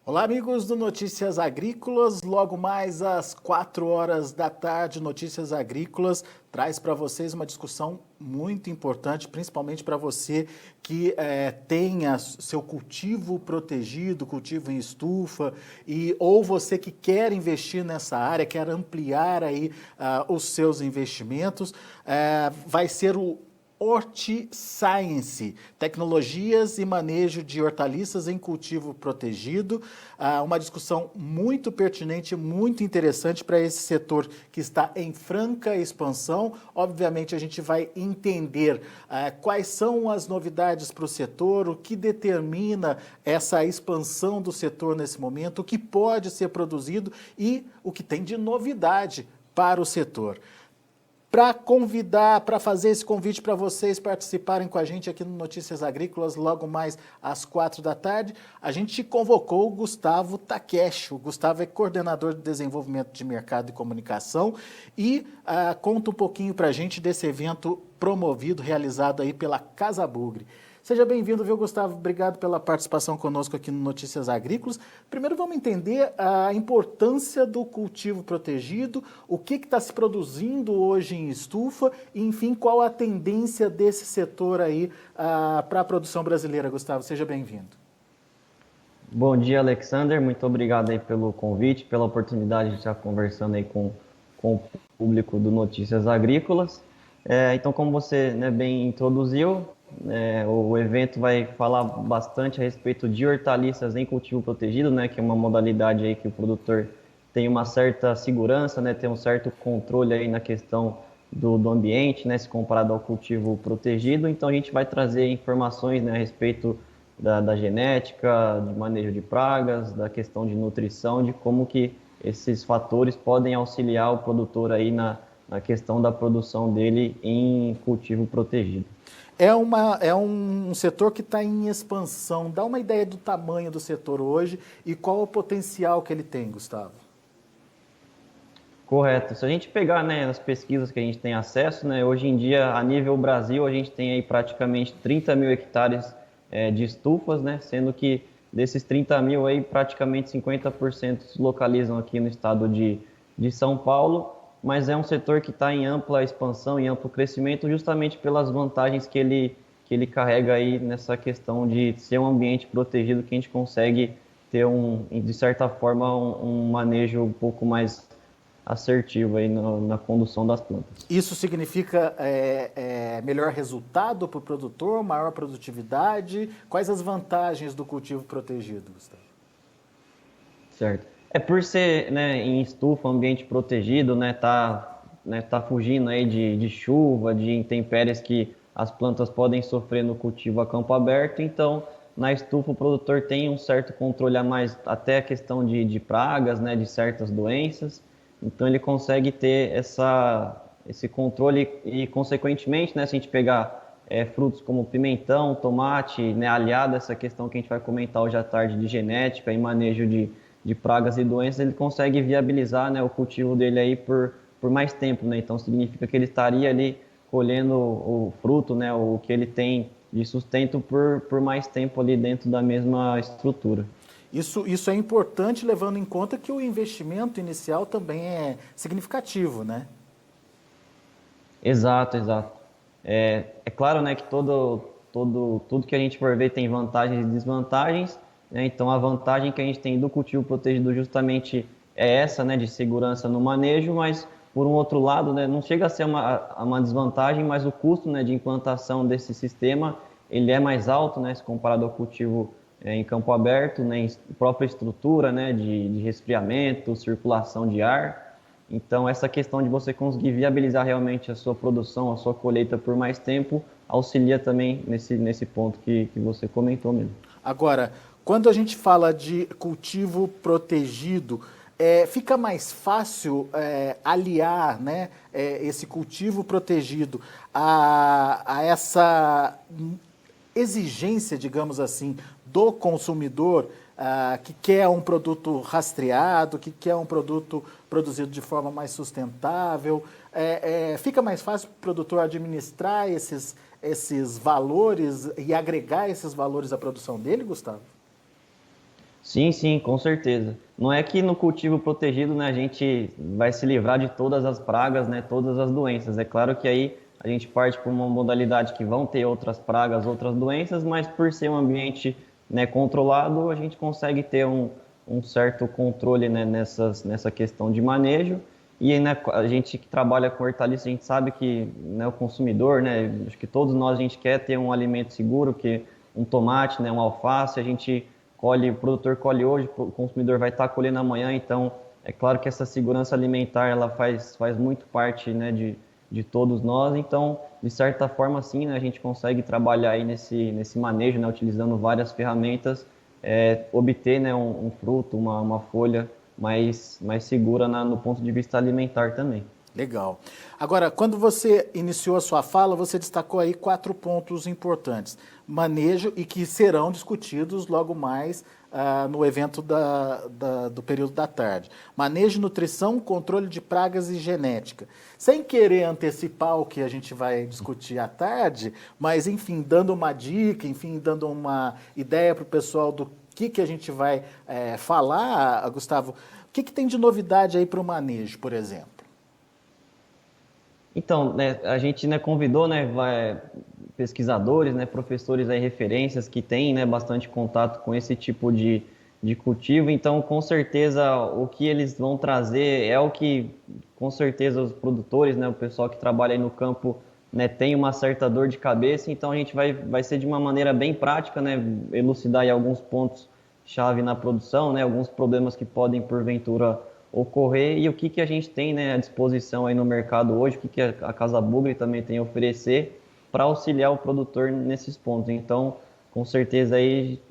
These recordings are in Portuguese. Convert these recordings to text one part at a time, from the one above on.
Olá, amigos do Notícias Agrícolas. Logo mais às 4 horas da tarde, Notícias Agrícolas traz para vocês uma discussão muito importante, principalmente para você que tenha seu cultivo protegido, cultivo em estufa, ou você que quer investir nessa área, quer ampliar aí os seus investimentos. Vai ser o HortiScience, tecnologias e manejo de hortaliças em cultivo protegido. Uma discussão muito pertinente, muito interessante para esse setor que está em franca expansão. Obviamente, a gente vai entender quais são as novidades para o setor, o que determina essa expansão do setor nesse momento, o que pode ser produzido e o que tem de novidade para o setor. Para fazer esse convite para vocês participarem com a gente aqui no Notícias Agrícolas, logo mais às 4 da tarde, a gente convocou o Gustavo Takeshi. O Gustavo é coordenador de desenvolvimento de mercado e comunicação e conta um pouquinho para a gente desse evento promovido, realizado aí pela Casa Bugre. Seja bem-vindo, viu, Gustavo? Obrigado pela participação conosco aqui no Notícias Agrícolas. Primeiro vamos entender a importância do cultivo protegido, o que está se produzindo hoje em estufa e, enfim, qual a tendência desse setor aí para a produção brasileira, Gustavo. Seja bem-vindo. Bom dia, Alexander. Muito obrigado aí pelo convite, pela oportunidade de estar conversando aí com o público do Notícias Agrícolas. Então, como você bem introduziu, o evento vai falar bastante a respeito de hortaliças em cultivo protegido, que é uma modalidade aí que o produtor tem uma certa segurança, tem um certo controle aí na questão do ambiente, se comparado ao cultivo protegido. Então, a gente vai trazer informações a respeito da genética, de manejo de pragas, da questão de nutrição, de como que esses fatores podem auxiliar o produtor aí na questão da produção dele em cultivo protegido. É um setor que está em expansão. Dá uma ideia do tamanho do setor hoje e qual o potencial que ele tem, Gustavo? Correto. Se a gente pegar as pesquisas que a gente tem acesso, hoje em dia, a nível Brasil, a gente tem aí praticamente 30 mil hectares de estufas, sendo que desses 30 mil, aí, praticamente 50% se localizam aqui no estado de São Paulo, mas é um setor que está em ampla expansão, em amplo crescimento, justamente pelas vantagens que ele carrega aí nessa questão de ser um ambiente protegido, que a gente consegue ter, de certa forma, um manejo um pouco mais assertivo aí na condução das plantas. Isso significa melhor resultado para o produtor, maior produtividade? Quais as vantagens do cultivo protegido, Gustavo? Certo. Por ser em estufa, ambiente protegido, tá fugindo aí de chuva, de intempéries que as plantas podem sofrer no cultivo a campo aberto. Então, na estufa o produtor tem um certo controle a mais, até a questão de pragas, de certas doenças. Então, ele consegue ter esse controle e, consequentemente, se a gente pegar frutos como pimentão, tomate, aliado a essa questão que a gente vai comentar hoje à tarde de genética e manejo de pragas e doenças, ele consegue viabilizar o cultivo dele aí por mais tempo. Então, significa que ele estaria ali colhendo o fruto, o que ele tem de sustento por mais tempo ali dentro da mesma estrutura. Isso é importante, levando em conta que o investimento inicial também é significativo, né? Exato. É claro, que tudo que a gente for ver tem vantagens e desvantagens, Então, a vantagem que a gente tem do cultivo protegido justamente é essa, de segurança no manejo, mas, por um outro lado, não chega a ser uma desvantagem, mas o custo, de implantação desse sistema, ele é mais alto, se comparado ao cultivo em campo aberto, em própria estrutura, de resfriamento, circulação de ar. Então, essa questão de você conseguir viabilizar realmente a sua produção, a sua colheita por mais tempo, auxilia também nesse ponto que você comentou mesmo. Agora, quando a gente fala de cultivo protegido, fica mais fácil aliar esse cultivo protegido a essa exigência, digamos assim, do consumidor que quer um produto rastreado, que quer um produto produzido de forma mais sustentável. Fica mais fácil para o produtor administrar esses valores e agregar esses valores à produção dele, Gustavo? Sim, sim, com certeza. Não é que no cultivo protegido, né, a gente vai se livrar de todas as pragas, né, todas as doenças. É claro que aí a gente parte para uma modalidade que vão ter outras pragas, outras doenças, mas por ser um ambiente, né, controlado, a gente consegue ter um certo controle, né, nessa questão de manejo. E, né, a gente que trabalha com hortaliça, a gente sabe que, né, o consumidor, né, acho que todos nós a gente quer ter um alimento seguro, que um tomate, né, um alface, a gente colhe, o produtor colhe hoje, o consumidor vai estar colhendo amanhã, então é claro que essa segurança alimentar ela faz muito parte, né, de todos nós, então de certa forma sim, né, a gente consegue trabalhar aí nesse manejo, né, utilizando várias ferramentas, obter, né, um fruto, uma folha mais segura no ponto de vista alimentar também. Legal. Agora, quando você iniciou a sua fala, você destacou aí 4 pontos importantes. Manejo e que serão discutidos logo mais no evento do período da tarde. Manejo, nutrição, controle de pragas e genética. Sem querer antecipar o que a gente vai discutir à tarde, mas, enfim, dando uma dica, enfim, dando uma ideia para o pessoal do que a gente vai falar, Gustavo, o que tem de novidade aí para o manejo, por exemplo? Então, né, a gente, né, convidou, né, pesquisadores, né, professores aí, referências que têm, né, bastante contato com esse tipo de cultivo. Então, com certeza, o que eles vão trazer é o que, com certeza, os produtores, né, o pessoal que trabalha aí no campo, né, tem uma certa dor de cabeça. Então, a gente vai ser de uma maneira bem prática, né, elucidar aí alguns pontos chave na produção, né, alguns problemas que podem, porventura, ocorrer e o que a gente tem, né, à disposição aí no mercado hoje, o que a Casa Bugre também tem a oferecer para auxiliar o produtor nesses pontos. Então, com certeza aí,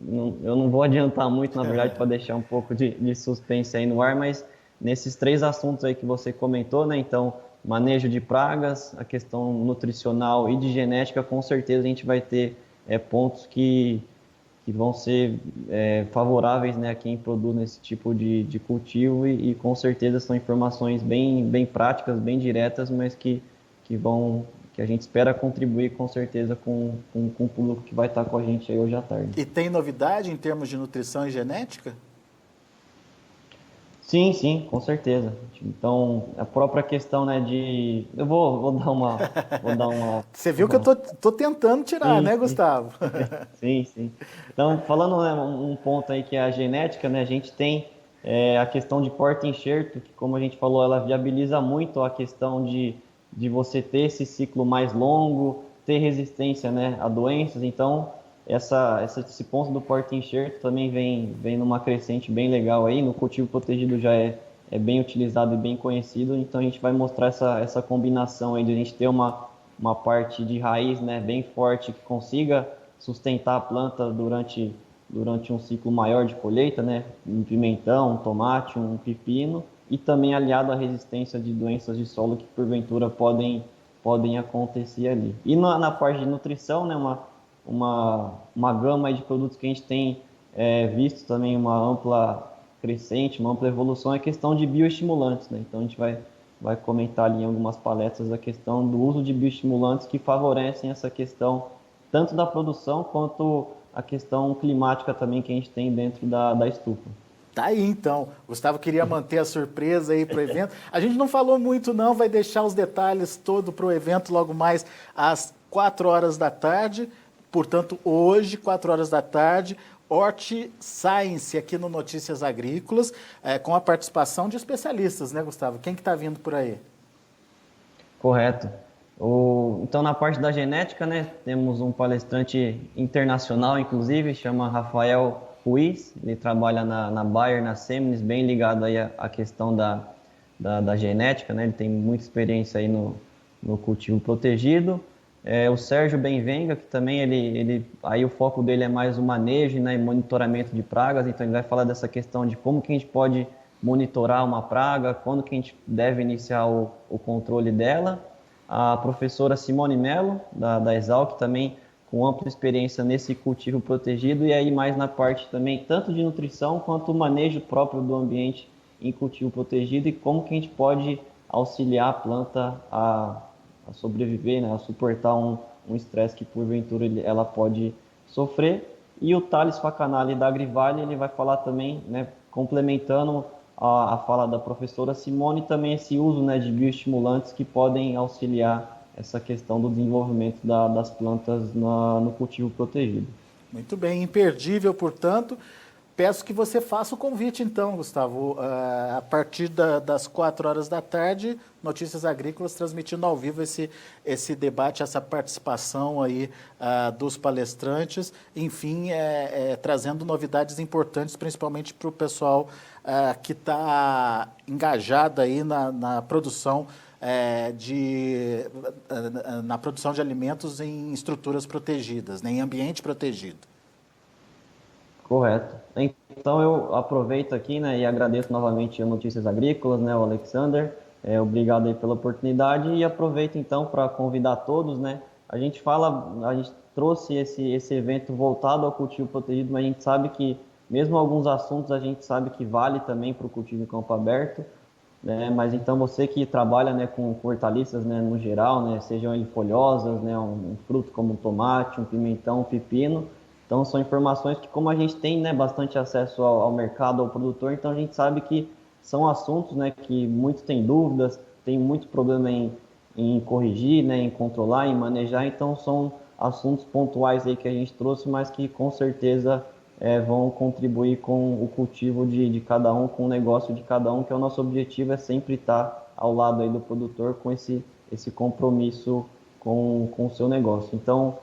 eu não vou adiantar muito, na verdade, para deixar um pouco de suspense aí no ar, mas nesses 3 assuntos aí que você comentou, né, então, manejo de pragas, a questão nutricional e de genética, com certeza a gente vai ter pontos que vão ser favoráveis, né, a quem produz esse tipo de cultivo e com certeza são informações bem práticas, bem diretas, mas que a gente espera contribuir com certeza com o público que vai estar com a gente aí hoje à tarde. E tem novidade em termos de nutrição e genética? Sim, sim, com certeza. Então, a própria questão, né, eu vou dar Você viu que eu tô tentando tirar, sim, né, sim. Gustavo? Sim, sim. Então, falando, né, um ponto aí que é a genética, né, a gente tem a questão de porta-enxerto, que como a gente falou, ela viabiliza muito a questão de você ter esse ciclo mais longo, ter resistência, né, a doenças. Então, esse ponto do porta-enxerto também vem numa crescente bem legal aí. No cultivo protegido já é bem utilizado e bem conhecido. Então, a gente vai mostrar essa combinação aí de a gente ter uma parte de raiz, né, bem forte que consiga sustentar a planta durante um ciclo maior de colheita, né, um pimentão, um tomate, um pepino, e também aliado à resistência de doenças de solo que porventura podem acontecer ali. E na parte de nutrição, né, uma gama de produtos que a gente tem visto também uma ampla crescente, uma ampla evolução é a questão de bioestimulantes, né? Então a gente vai comentar ali em algumas palestras a questão do uso de bioestimulantes que favorecem essa questão tanto da produção quanto a questão climática também que a gente tem dentro da estufa. Tá aí então. Gustavo queria manter a surpresa aí pro evento. A gente não falou muito não, vai deixar os detalhes todo pro evento logo mais às 4 horas da tarde. Portanto, hoje, 4 horas da tarde, Hort Science aqui no Notícias Agrícolas, com a participação de especialistas, né, Gustavo? Quem que tá vindo por aí? Correto. Então, na parte da genética, né, temos um palestrante internacional, inclusive, chama Rafael Ruiz. Ele trabalha na Bayer, na Seminis, bem ligado aí à questão da genética, né? Ele tem muita experiência aí no cultivo protegido. O Sérgio Benvenga, que também aí o foco dele é mais o manejo, né, e monitoramento de pragas. Então, ele vai falar dessa questão de como que a gente pode monitorar uma praga, quando que a gente deve iniciar o controle dela. A professora Simone Mello, da Exalc, também com ampla experiência nesse cultivo protegido, e aí mais na parte também, tanto de nutrição, quanto o manejo próprio do ambiente em cultivo protegido, e como que a gente pode auxiliar a planta a sobreviver, né, a suportar um estresse que porventura ela pode sofrer. E o Thales Facanali da Agrivale, ele vai falar também, né, complementando a fala da professora Simone, também esse uso, né, de bioestimulantes que podem auxiliar essa questão do desenvolvimento das plantas no cultivo protegido. Muito bem, imperdível, portanto. Peço que você faça o convite, então, Gustavo, a partir das 4 horas da tarde, Notícias Agrícolas transmitindo ao vivo esse debate, essa participação aí dos palestrantes, enfim, trazendo novidades importantes, principalmente para o pessoal que está engajado aí na produção na produção de alimentos em estruturas protegidas, né, em ambiente protegido. Correto. Então eu aproveito aqui, né, e agradeço novamente a Notícias Agrícolas, né, o Alexander, obrigado aí pela oportunidade e aproveito então para convidar todos, né, a gente trouxe esse evento voltado ao cultivo protegido, mas a gente sabe que mesmo alguns assuntos a gente sabe que vale também para o cultivo em campo aberto, né, mas então você que trabalha, né, com hortaliças, né, no geral, né, sejam eles folhosas, né, um fruto como um tomate, um pimentão, um pepino. Então, são informações que, como a gente tem, né, bastante acesso ao mercado, ao produtor, então a gente sabe que são assuntos, né, que muitos têm dúvidas, tem muito problema em corrigir, né, em controlar, em manejar. Então, são assuntos pontuais aí que a gente trouxe, mas que com certeza vão contribuir com o cultivo de cada um, com o negócio de cada um, que é o nosso objetivo, é sempre estar ao lado aí do produtor com esse compromisso com o seu negócio. Então,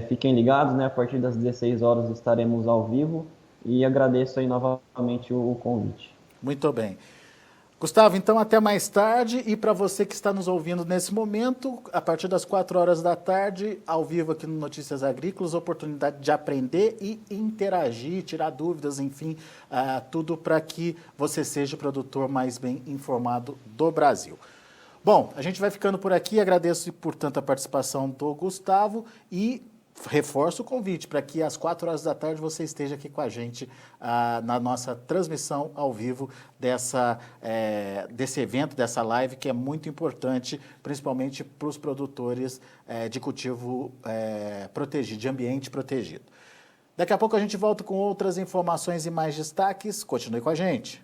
fiquem ligados, né? A partir das 16 horas estaremos ao vivo e agradeço aí novamente o convite. Muito bem. Gustavo, então até mais tarde. E para você que está nos ouvindo nesse momento, a partir das 4 horas da tarde, ao vivo aqui no Notícias Agrícolas, oportunidade de aprender e interagir, tirar dúvidas, enfim, tudo para que você seja o produtor mais bem informado do Brasil. Bom, a gente vai ficando por aqui, agradeço, portanto, a participação do Gustavo e reforço o convite para que às 4 horas da tarde você esteja aqui com a gente na nossa transmissão ao vivo desse evento, dessa live, que é muito importante, principalmente para os produtores de cultivo protegido, de ambiente protegido. Daqui a pouco a gente volta com outras informações e mais destaques. Continue com a gente.